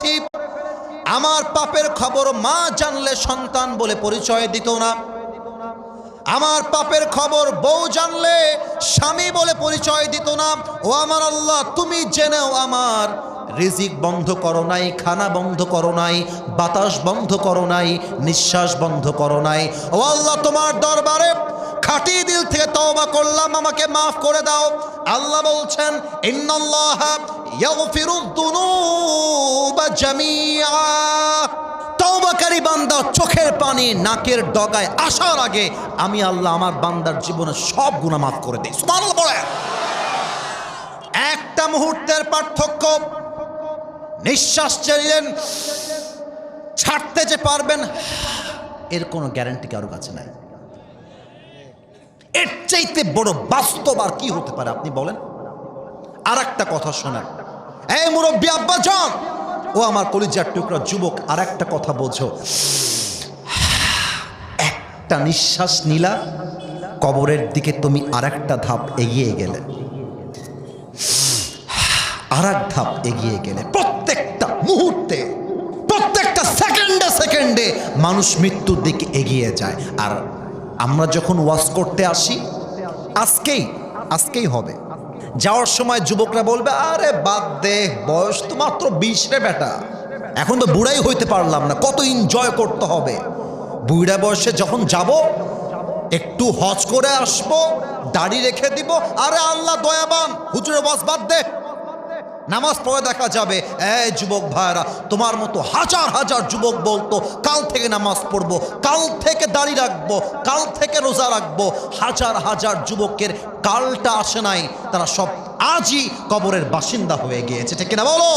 ফেলেছি। আমার পাপের খবর মা জানলে সন্তান বলে পরিচয় দিত না। আমার পাপের খবর বউ জানলে স্বামী বলে পরিচয় দিত না। ও আমার আল্লাহ, তুমি জেনেও আমার রিজিক বন্ধ করো নাই, খানা বন্ধ করো নাই, বাতাস বন্ধ করো নাই, নিঃশ্বাস বন্ধ করো নাই। ও আল্লাহ, তোমার দরবারে খাঁটি দিল থেকে তওবা করলাম, আমাকে মাফ করে দাও। আল্লাহ বলছেন, ইন্নাল্লাহা ইয়াগফিরুয যুনুবা জামিআ। তওবাকারী বান্দা চোখের পানি নাকের ডগায় আসার আগে আমি আল্লাহ আমার বান্দার জীবনে সব গুনাহ মাফ করে দিই। সুবহানাল্লাহ বলেন। একটা মুহূর্তের পার্থক্য। নিঃশ্বাস ছেড়েন, ছাড়তে যে পারবেন এর কোনো গ্যারান্টি কারোর কাছে নাই। এর চাইতে বড় বাস্তব আর কি হতে পারে আপনি বলেন? আর একটা কথা শোনেন, এই মুরব্বী আব্বাজান, ও আমার কলিজার টুকরা যুবক, আর একটা কথা বোঝো। একটা নিঃশ্বাস নিলা, কবরের দিকে তুমি আর একটা ধাপ এগিয়ে গেলে, আর এক ধাপ এগিয়ে গেলে। প্রত্যেকটা মুহূর্তে, প্রত্যেকটা সেকেন্ডে সেকেন্ডে মানুষ মৃত্যুর দিকে এগিয়ে যায়। আর আমরা যখন ওয়াজ করতে আসি, আজকেই হবে, যাওয়ার সময় যুবকরা বলবে, আরে বাদ দে, বয়স তো মাত্র 20 রে বেটা, এখন তো বুড়াই হইতে পারলাম না, কত এনজয় করতে হবে। বুড়া বয়সে যখন যাব, একটু হজ করে আসবো, দাড়ি রেখে দিব, আরে আল্লাহ দয়াবান, হুজুরের ওয়াজ বাদ দে, নামাজ পড়ে দেখা যাবে। এই যুবক ভাইরা, তোমার মতো হাজার হাজার যুবক বলতো, কাল থেকে নামাজ পড়বো, কাল থেকে দাড়ি রাখবো, কাল থেকে রোজা রাখবো। হাজার হাজার যুবকের কালটা আসে নাই, তারা সব আজই কবরের বাসিন্দা হয়ে গিয়েছে, ঠিক কিনা বলো?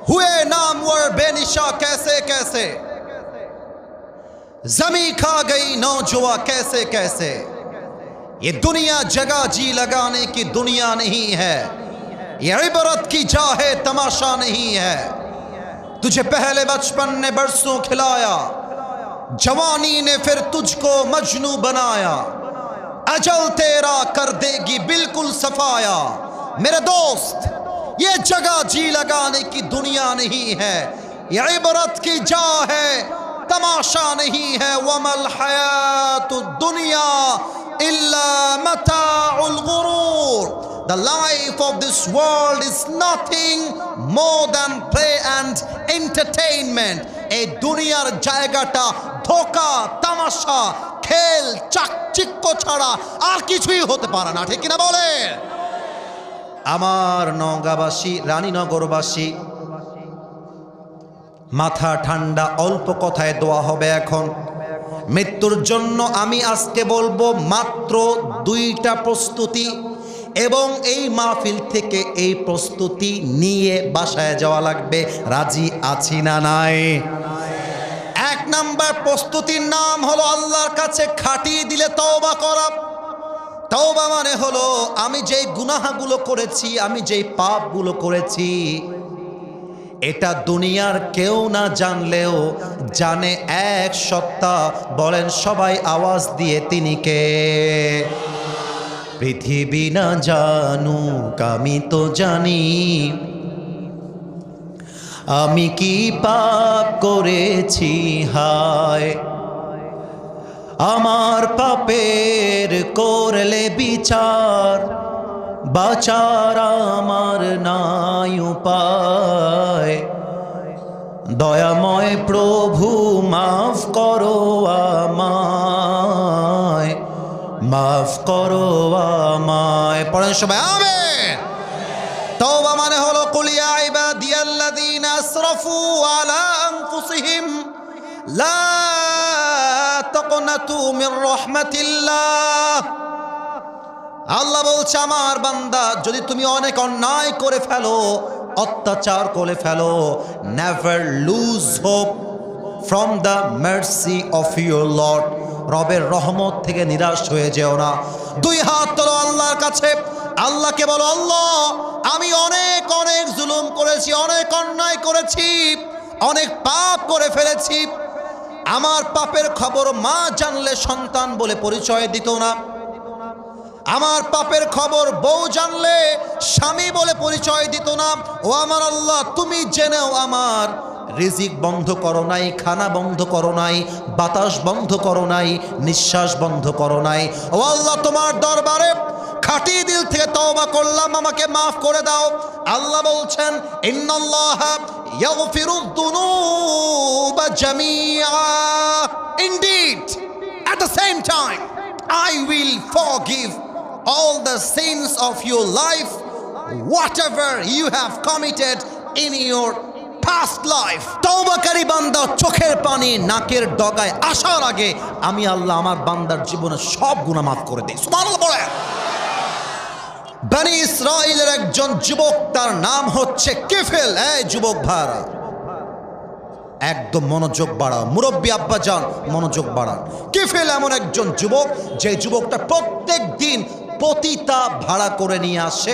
হুয়ে নাম ওয়ার বেনিশা कैसे कैसे, जमी खा गई नौजवा कैसे कैसे, ये दुनिया जगह जी लगाने की दुनिया नहीं है, ये इबरत की जा है तमाशा नहीं है। तुझे पहले बचपन ने बरसों खिलाया, जवानी ने फिर तुझको मजनू बनाया, अजल तेरा कर देगी बिल्कुल सफाया। मेरे दोस्त, ये जगह जी लगाने की दुनिया नहीं है, ये इबरत की जा है तमाशा नहीं है। वमल हयातुद दुनिया इल्ला मताउल गुरूर। The life of this world is nothing more than play and entertainment. এই দুনিয়ার জায়গাটা ধোঁকা, তামাশা, খেল, চাকচিক্য ছাড়া আর কিছুই হতে পারে না, ঠিক কিনা বলে? আমার নওগাঁবাসী, রানীনগরবাসী, মাথা ঠান্ডা, অল্প কথায় দোয়া হবে এখন। মৃত্যুর জন্য আমি আজকে বলবো মাত্র 2টা প্রস্তুতি, এবং এই মাহফিল থেকে এই প্রস্তুতি নিয়ে বাসায় যাওয়া লাগবে। রাজি আছি না নাই? 1 নাম্বার প্রস্তুতির নাম হলো আল্লাহর কাছে খাঁটি দিলে তওবা করা। তওবা মানে হলো, আমি যেই গুনাহগুলো করেছি, আমি যেই পাপগুলো করেছি, এটা দুনিয়ার কেউ না জানলেও জানে এক সত্তা। বলেন সবাই আওয়াজ দিয়ে, তিনি কে? পৃথিবী না জানুক, আমি তো জানি আমি কি পাপ করেছি। হায় আমার পাপের করলে বিচার, বাঁচার আমার নাই উপায়। দয়াময় প্রভু মাফ করো আমায়, মাফ করো আমায়। পড়েন সবাই আমিন। তওবা মানে হলো, কুল ইয়া ইবাদিয়াল্লাযীনা আসরাফু আলা আনফুসিহিম লা তাকনাতু মির রাহমাতিল্লাহ। আল্লাহ বলছে, আমার বান্দা, যদি তুমি অনেক অন্যায় করে ফেলো, অত্যাচার করে ফেলো, never lose hope from the mercy of your lord. রবের রহমত থেকে নিরাশ হয়ে যেও না। 2 হাত তোলো আল্লাহর কাছে, আল্লাহকে বলো, আল্লাহ আমি অনেক অনেক জুলুম করেছি, অনেক অন্যায় করেছি, অনেক পাপ করে ফেলেছি। আমার পাপের খবর মা জানলে সন্তান বলে পরিচয় দিত না। আমার পাপের খবর বউ জানলে স্বামী বলে পরিচয় দিত না। ও আমার আল্লাহ, তুমি জেনেও আমার রিজিক বন্ধ করো নাই, খানা বন্ধ করো নাই, বাতাস বন্ধ করো নাই, নিঃশ্বাস বন্ধ করো নাই। ও আল্লাহ, তোমার দরবারে খাঁটি দিল থেকে তওবা করলাম, আমাকে মাফ করে দাও। আল্লাহ বলছেন, ইন্নাল্লাহা ইয়াগফিরুদ দুনুবা জামিআ, indeed at the same time I will forgive all the sins of your life, whatever you have committed in your past life. তওবাকারী বান্দা চোখের পানি নাকের ডগায় আসার আগে আমি আল্লাহ আমার বান্দার জীবনের সব গুনাহ মাফ করে দেই। সুবহানাল্লাহ বলেন। বনি ইসরাইলের একজন যুবক, তার নাম হচ্ছে কিফিল। এই যুবক ভাইরা, একদম মনোযোগ বাড়াও, মুরব্বী আব্বাজান মনোযোগ বাড়ান। কিফিল এমন একজন যুবক, যে যুবকটা প্রত্যেক দিন পতিতা ভাড়া করে নিয়ে আসে।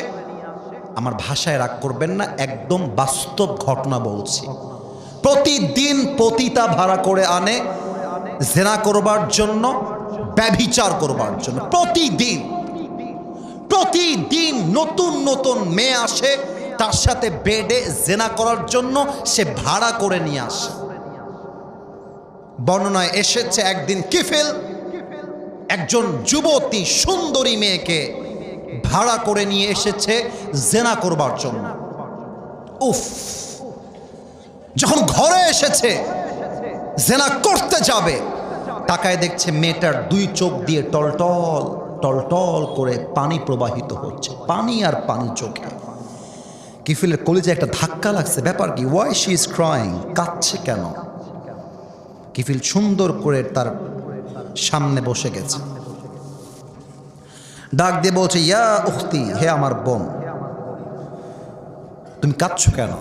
আমার ভাষায় রাগ করবেন না, একদম বাস্তব ঘটনা বলছি। প্রতিদিন পতিতা ভাড়া করে আনে জেনা করবার জন্য, ব্যভিচার করবার জন্য। প্রতিদিন নতুন নতুন মেয়ে আসে, তার সাথে বেডে জেনা করার জন্য সে ভাড়া করে নিয়ে আসে। বর্ণনায় এসেছে একদিন কিফিল একজন যুবতী সুন্দরী মেয়েকে ভাড়া করে নিয়ে এসেছে জেনা করবার জন্য। উফ, যখন ঘরে এসেছে জেনা করতে যাবে, তাকায় দেখছে মেয়েটার দুই চোখ দিয়ে টলটল টলটল করে পানি প্রবাহিত হচ্ছে, পানি আর পানি চোখে। কিফিলের কলিজায় একটা ধাক্কা লাগছে, ব্যাপার কি? ওয়াই শি ইজ ক্রাইং, কাঁদছে কেন? কিফিল সুন্দর করে তার সামনে বসে গেছে, ডাক দিয়ে বলছে, ইয়া উখতি, হে আমার বোন, তুমি কাঁদছো কেন?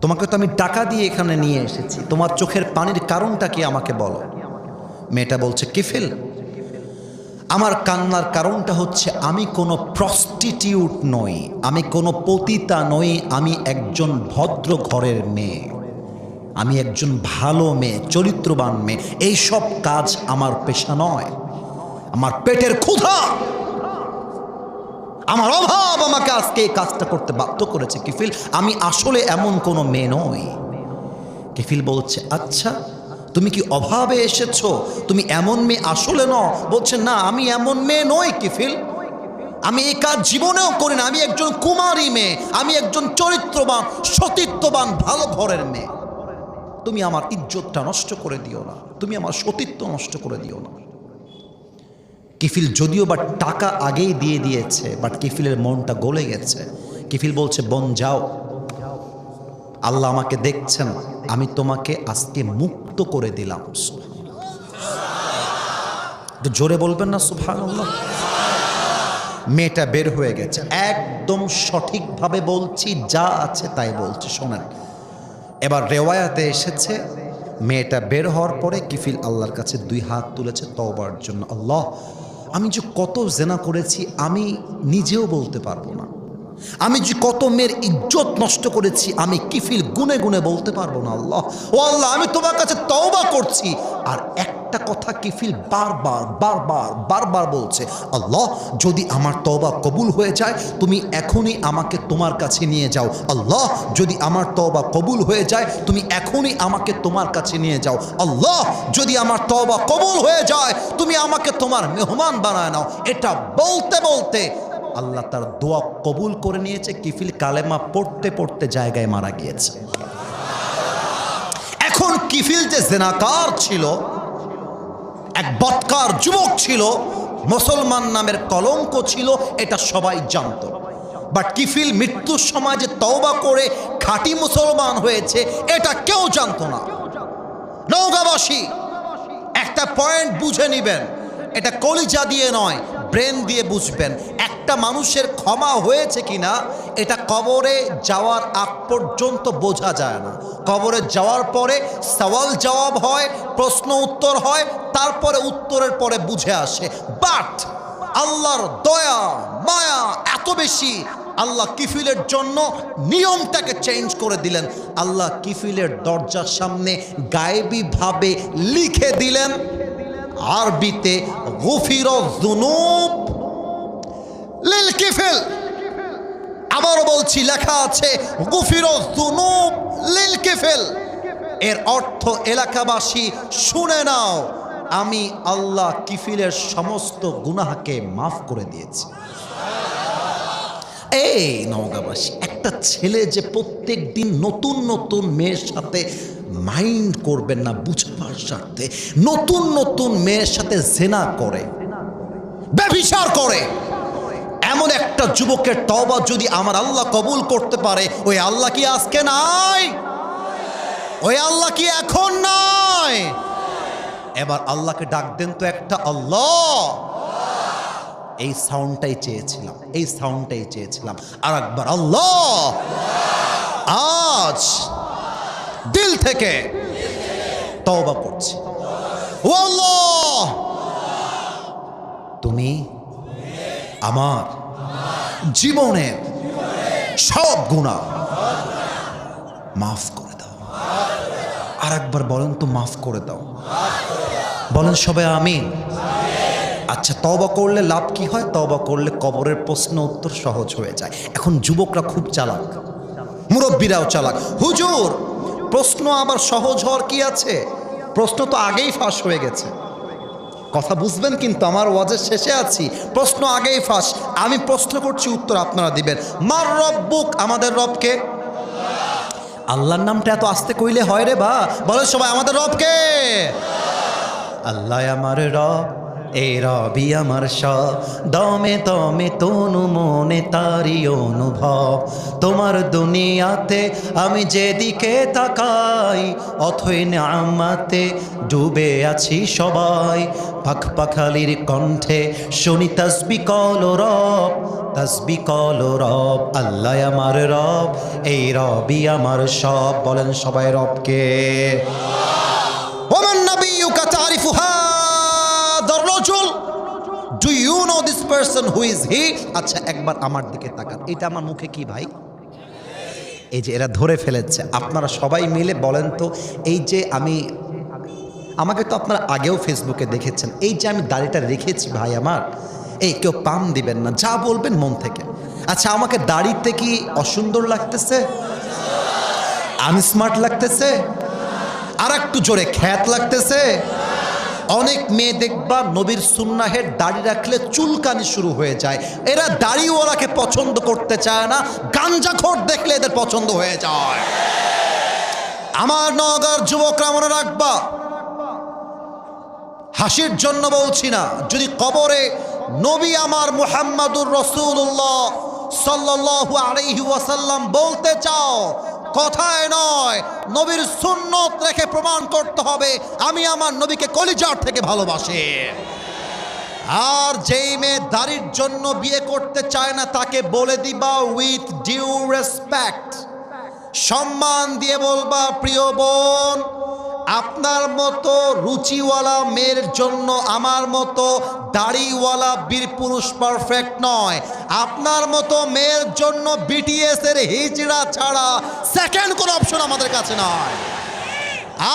তোমাকে তো আমি টাকা দিয়ে এখানে নিয়ে এসেছি, তোমার চোখের পানির কারণটা কি আমাকে বলো। মেয়েটা বলছে, কিফিল, আমার কান্নার কারণটা হচ্ছে আমি কোনো প্রস্টিটিউট নই, আমি কোনো পতিতা নই, আমি একজন ভদ্র ঘরের মেয়ে, আমি একজন ভালো মেয়ে, চরিত্রবান মেয়ে। এই সব কাজ আমার পেশা নয়, আমার পেটের ক্ষুধা, আমার অভাব আমাকে আজকে এই কাজটা করতে বাধ্য করেছে। কিফিল, আমি আসলে এমন কোনো মেয়ে নই। কিফিল বলছে, আচ্ছা তুমি কি অভাবে এসেছো? তুমি এমন মেয়ে আসলে নও? বলছে, না, আমি এমন মেয়ে নই কিফিল, আমি এই কাজ জীবনেও করি না, আমি একজন কুমারী মেয়ে, আমি একজন চরিত্রবান সতীত্ববান ভালো ঘরের মেয়ে। তুমি আমার ইজ্জতটা নষ্ট করে দিও না, তুমি আমার সতীত্ব নষ্ট করে দিও না। কিফিল যদিও বা টাকা আগেই দিয়ে দিয়েছে, বাট কিফিলের মনটা গলে গেছে। কিফিল বলছে, বোন যাও, আল্লাহ আমাকে দেখছেন, আমি তোমাকে আজকে মুক্ত করে দিলাম। জোরে বলবেন না সুবহানাল্লাহ? মেয়েটা বের হয়ে গেছে, একদম সঠিকভাবে বলছি, যা আছে তাই বলছি, শোনেন। এবার রেওয়ায়াতে এসেছে, মেয়েটা বের হওয়ার পরে কিফিল আল্লাহর কাছে দুই হাত তুলেছে তওবার জন্য। আল্লাহ, আমি যে কত জেনা করেছি আমি নিজেও বলতে পারবো না, আমি যে কত মেয়ের ইজ্জত নষ্ট করেছি আমি কিফিল গুনে গুনে বলতে পারবো না। আল্লাহ, ও আল্লাহ, আমি তোমার কাছে তওবা করছি। আর একটা কথা কিফিল বারবার বলছে, আল্লাহ, যদি আমার তওবা কবুল হয়ে যায় তুমি এখনই আমাকে তোমার কাছে নিয়ে যাও। আল্লাহ, যদি আমার তওবা কবুল হয়ে যায় তুমি এখনই আমাকে তোমার কাছে নিয়ে যাও। আল্লাহ, যদি আমার তওবা কবুল হয়ে যায় তুমি আমাকে তোমার মেহমান বানায় নাও। এটা বলতে বলতে আল্লাহ তার দোয়া কবুল করে নিয়েছে। কিফিল কালেমা পড়তে পড়তে জায়গায় মারা গিয়েছে। এখন কিফিল যে জেনাকার ছিল, এক বদকার যুবক ছিল, মুসলমান নামের কলঙ্ক ছিল, এটা সবাই জানত। বাট কিফিল মৃত্যুর সময় যে তওবা করে খাঁটি মুসলমান হয়েছে এটা কেউ জানত না। নওগাঁবাসী একটা পয়েন্ট বুঝে নিবেন, এটা কলিজা দিয়ে নয়, ব্রেন দিয়ে বুঝবেন। একটা মানুষের ক্ষমা হয়েছে কিনা এটা কবরে যাওয়ার আগ পর্যন্ত বোঝা যায় না। কবরে যাওয়ার পরে সওয়াল জবাব হয়, প্রশ্ন উত্তর হয়, তারপরে উত্তরের পরে বুঝে আসে। বাট আল্লাহর দয়া মায়া এত বেশি, আল্লাহ কিফিলের জন্য নিয়মটাকে চেঞ্জ করে দিলেন। আল্লাহ কিফিলের দরজার সামনে গায়েবীভাবে লিখে দিলেন, আরবিতে গুফিরাজ যুনুব লিল কিফল। আবারও বলছি, লেখা আছে গুফিরাজ যুনুব লিল কিফল। এর অর্থ এলাকাবাসী শুনে নাও, আমি আল্লাহ কিফিলের সমস্ত গুনাহকে মাফ করে দিয়েছি। এই নওগাঁবাসী, একটা ছেলে যে প্রত্যেক দিন নতুন নতুন মেয়ের সাথে মাইন্ড করবেন না বুঝবার স্বার্থে, নতুন নতুন মেয়ের সাথে জেনা করে, ব্যভিচার করে, এমন একটা যুবকের তওবা যদি আমার আল্লাহ কবুল করতে পারে, ওই আল্লাহ কি আজকে নাই? ওই আল্লাহ কি এখন নাই? এবার আল্লাহকে ডাক দেন তো একটা, আল্লাহ। এই সাউন্ডটাই চেয়েছিলাম, এই সাউন্ডটাই চেয়েছিলাম। আর একবার আল্লাহ। আজ দিল থেকে তওবা করছি, ও আল্লাহ, তুমি আমার জীবনের সব গুনাহ মাফ করে দাও। আর একবার বলেন তো, মাফ করে দাও। বলেন সবাই আমিন। আচ্ছা, তওবা করলে লাভ কি হয়? তওবা করলে কবরের প্রশ্ন উত্তর সহজ হয়ে যায়। এখন যুবকরা খুব চালাক, মুরব্বীরাও চালাক। হুজুর, প্রশ্ন আবার সহজ হওয়ার কি আছে? প্রশ্ন তো আগেই ফাঁস হয়ে গেছে। কথা বুঝবেন কিন্তু, আমার ওয়াজের শেষে আছি, প্রশ্ন আগেই ফাঁস। আমি প্রশ্ন করছি, উত্তর আপনারা দিবেন। মার রব্বুক, আমাদের রবকে। আল্লাহর নামটা এত আস্তে কইলে হয় রে বা? বলে সবাই, আমাদের রবকে। আল্লাহ আমার রব, এই রবি আমার সব, দমে দমে তনু মনে তারি অনুভব। তোমার দুনিয়াতে আমি যেদিকে তাকাই, অথই নিয়ামতে ডুবে আছি সবাই। পাখ পাখালির কণ্ঠে শুনি তাসবিহ কলো রব, তাসবিহ কলো রব। আল্লাহ আমার রব, এই রবি আমার সব। বলেন সবাই রবকে। ওমান নাবিয়্যুকা তারিফু হাদার রাজুল, do you know this person who is he? আচ্ছা, একবার আমার দিকে তাকান। এটা আমার মুখে কি ভাই? এই যে এরা ধরে ফেলেছে। আপনারা সবাই মিলে বলেন তো, এই যে আমাকে তো আপনারা আগেও ফেসবুকে দেখেছেন, এই যে আমি দাড়িটা রেখেছি ভাই আমার, এই কেউ পাম দিবেন না, যা বলবেন মন থেকে। আচ্ছা, আমাকে দাড়িতে কি অসুন্দর লাগতেছে? আনস্মার্ট লাগতেছে? আর একটু জোরে, খ্যাত লাগতেছে? অনেক মেয়ে দেখবা নবীর সুন্নাহের দাড়ি রাখলে চুলকানি শুরু হয়ে যায়। এরা দাড়িওয়ালাকে পছন্দ করতে চায় না, গাঞ্জাখোর দেখলে এদের পছন্দ হয়ে যায়। আমার নওগাঁর যুবকরা মনে রাখবা, হাসির জন্য বলছি না, যদি কবরে নবী আমার মুহাম্মাদুর রাসূলুল্লাহ সাল্লাল্লাহু আলাইহি ওয়াসাল্লাম বলতে চাও, কথায় নয়, নবীর সুন্নত রেখে প্রমাণ করতে হবে আমি আমার নবীকে কলিজার থেকে ভালোবাসি। আর যেই মেয়ে দাড়ির জন্য বিয়ে করতে চায় না, তাকে বলে দিবা উইথ ডিউ রেসপেক্ট, সম্মান দিয়ে বলবা, প্রিয় বোন, আপনার মতো রুচিওয়ালা মেয়ের জন্য আমার মতো দাড়িওয়ালা বীর পুরুষ পারফেক্ট নয়। আপনার মতো মেয়ের জন্য বিটিএস এর হিজড়া ছাড়া সেকেন্ড কোনো অপশন আমাদের কাছে নয়।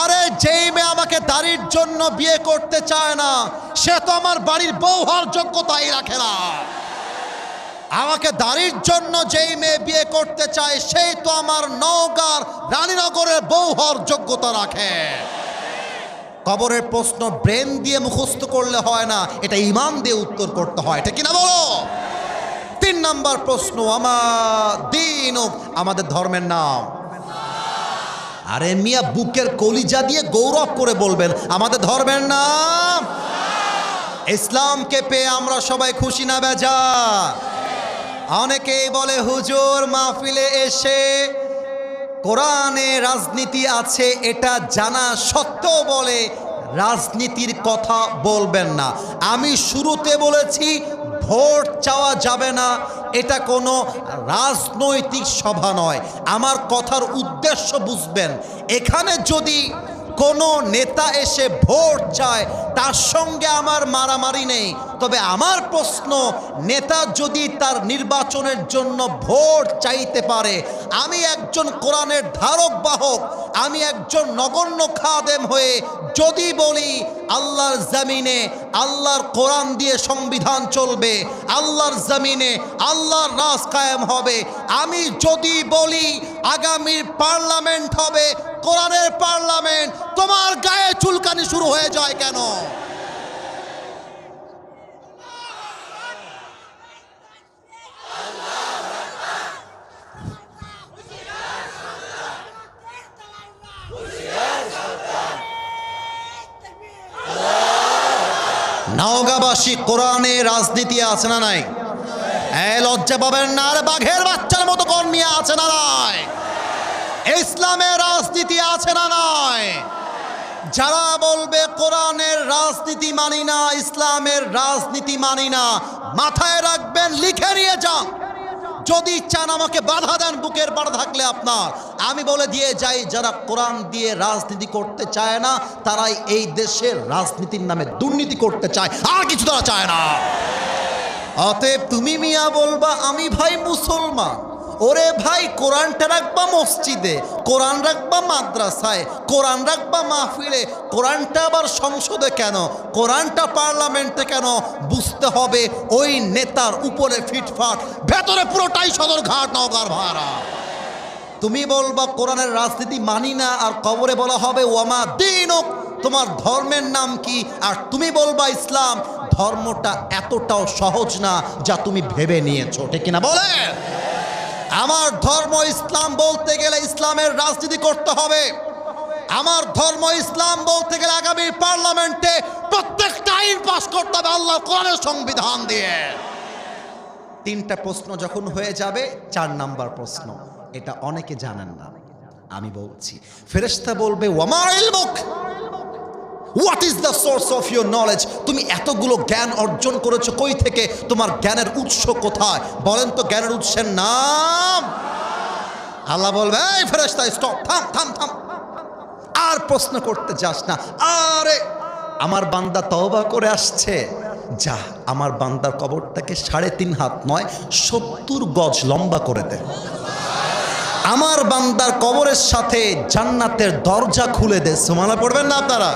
আরে যেই মেয়ে আমাকে দাড়ির জন্য বিয়ে করতে চায় না, সে তো আমার বাড়ির বউ হওয়ার যোগ্যতাই রাখে না। আমাকে দাড়ির জন্য যেই মেয়ে বিয়ে করতে চায়, সেই তো আমার নওগাঁর রানীনগরের বউ হওয়ার যোগ্যতা রাখে। কবরের প্রশ্ন ব্রেন দিয়ে মুখস্থ করলে হয় না, এটা ঈমান দিয়ে উত্তর করতে হয়, এটা কিনা বলো? 3 নাম্বার প্রশ্ন, আমার দিন, আমাদের ধর্মের নাম। আরে মিয়া, বুকের কলিজা দিয়ে গৌরব করে বলবেন, আমাদের ধর্মের নাম ইসলামকে পেয়ে আমরা সবাই খুশি না বেজা? অনেকেই বলে হুজুর মাহফিলে এসে কোরআনে রাজনীতি আছে এটা জানা সত্ত্বেও বলে রাজনীতির কথা বলবেন না। আমি শুরুতে বলেছি ভোট চাওয়া যাবে না, এটা কোনো রাজনৈতিক সভা নয়। আমার কথার উদ্দেশ্য বুঝবেন। এখানে যদি কোনো নেতা এসে ভোট চায়, তার সঙ্গে আমার মারামারি নেই, তবে আমার প্রশ্ন, নেতা যদি তার নির্বাচনের জন্য ভোট চাইতে পারে, আমি একজন কোরআনের ধারক বাহক, আমি একজন নগণ্য খাদেম হয়ে যদি বলি আল্লাহর জমিনে আল্লাহর কোরআন দিয়ে সংবিধান চলবে, আল্লাহর জমিনে আল্লাহর রাজ কায়েম হবে, আমি যদি বলি আগামীর পার্লামেন্ট হবে কোরআনের পার্লামেন্ট, তোমার গায়ে চুলকানি শুরু হয়ে যায় কেন? নওগাঁবাসী, কোরআনে রাজনীতি আছে না নাই? লজ্জা পাবেন না, আর বাঘের বাচ্চার মতো কর্মী আছে না নাই? ইসলামের রাজনীতি আছে না নাই? যারা বলবে কোরআনের রাজনীতি মানি না, ইসলামের রাজনীতি মানি না, মাথায় রাখবেন, লিখে নিয়ে যান। যদি চান আমাকে বাধা দেন, বুকের পাড়া থাকলে আপনার, আমি বলে দিয়ে যাই, যারা কোরআন দিয়ে রাজনীতি করতে চায় না তারাই এই দেশের রাজনীতির নামে দুর্নীতি করতে চায়, আর কিছু তারা চায় না। অতএব তুমি মিয়া বলবা আমি ভাই মুসলমান, ওরে ভাই কোরআনটা রাখবা মসজিদে, কোরআন রাখবা মাদ্রাসায়, কোরআন রাখবা মাহফিলে, কোরআনটা আবার সংসদে কেন, কোরআনটা পার্লামেন্টে কেন? বুঝতে হবে ওই নেতার উপরে ফিটফাট, ভেতরে পুরোটাই সদরঘাট নওগাঁর ভাড়া। তুমি বলবা কোরআনের রাজনীতি মানি না, আর কবরে বলা হবে ওয়ামা দীনুক, তোমার ধর্মের নাম কি? আর তুমি বলবা ইসলাম। ধর্মটা এতটাও সহজ না যা তুমি ভেবে নিয়েছো, ঠিক কিনা বলে? আমার ধর্ম ইসলাম বলতে গেলে ইসলামের রাজনীতি করতে হবে। আমার ধর্ম ইসলাম বলতে গেলে আগামী পার্লামেন্টে প্রত্যেকটা আইন পাস করতে হবে আল্লাহ কোরআনের সংবিধান দিয়ে। তিনটা প্রশ্ন যখন হয়ে যাবে, 4 নাম্বার প্রশ্ন, এটা অনেকে জানেন না, আমি বলছি। ফেরেশতা বলবে ওয়ামা ইলমুক, what is the source of your knowledge? তুমি এতগুলো জ্ঞান অর্জন করেছো কই থেকে? তোমার জ্ঞানের উৎস কোথায়? বলেন তো জ্ঞানের উৎসের নাম। আল্লাহ বলবে এই ফেরেশতা স্টপ, থাম থাম থাম, আর প্রশ্ন করতে যাস না। আরে আমার বান্দা তওবা করে আসছে, যা আমার বান্দার কবরটাকে 3.5 হাত নয় 70 গজ লম্বা করে দে। আমার বান্দার কবরের সাথে জান্নাতের দরজা খুলে দে। সুবহানাল্লাহ পড়বেন না আপনারা?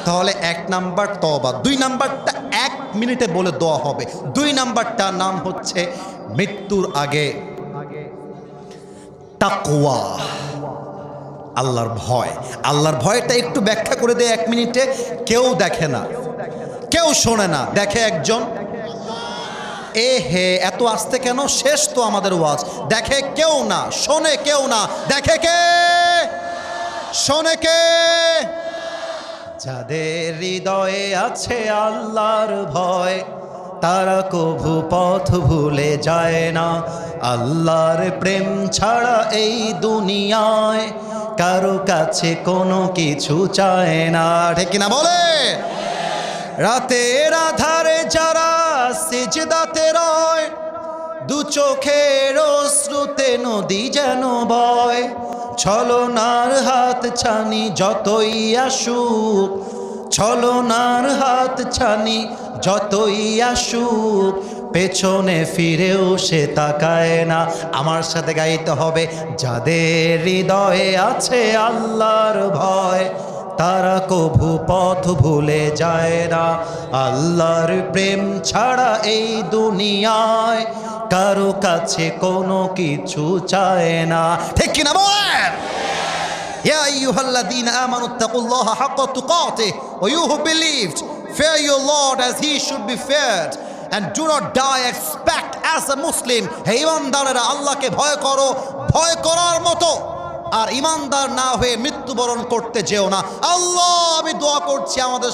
তাহলে 1 নাম্বার তওবা, 2 নাম্বারটা 1 মিনিটে বলে দেওয়া হবে। 2 নাম্বারটা নাম হচ্ছে মৃত্যুর আগে তাকওয়া, আল্লাহর ভয়। আল্লাহর ভয়টা একটু ব্যাখ্যা করে দেয় 1 মিনিটে। কেউ দেখে না, কেউ শোনে না, দেখে একজন। এ হে এত আসতে কেন? শেষ তো আমাদের ওয়াজ। দেখে কেউ না, শোনে কেউ না, দেখে কে? শোনে কে? যাদের হৃদয়ে আছে আল্লাহর ভয়, তারা কভু পথ ভুলে যায় না। আল্লাহর প্রেম ছাড়া এই দুনিয়ায় কারো কাছে কোনো কিছু চায় না, ঠিক কিনা বলে? রাতের আধারে যারা সিজদাতে রয়, 2 চোখের অশ্রুতে নদী যেন বয়। ছলনার হাত ছানি যতই আসুক, ছলনার হাত ছানি যতই আসুক, পেছনে ফিরেও সে তাকায় না। আমার সাথে গাইতে হবে, যাদের হৃদয়ে আছে আল্লাহর ভয়, তারা কভু পথ ভুলে যায় না। আল্লাহর প্রেম ছাড়া এই দুনিয়ায় কারো কাছে কোনো কিছু চায় না, ঠিক কিনা বলেন? ইয়া আইয়ুহাল্লাযীনা আমানু তাকুল্লাহা হাক্কা তুকাতিহি ওয়া you who believed, fear your Lord as he should be feared and do not die expect as a Muslim. হে ঈমানদারেরা, আল্লাহকে ভয় করো ভয় করার মতো, আর ঈমানদার না হয়ে মৃত্যুবরণ করতে যেও না। আল্লাহ, আমি দোয়া করছি আমাদের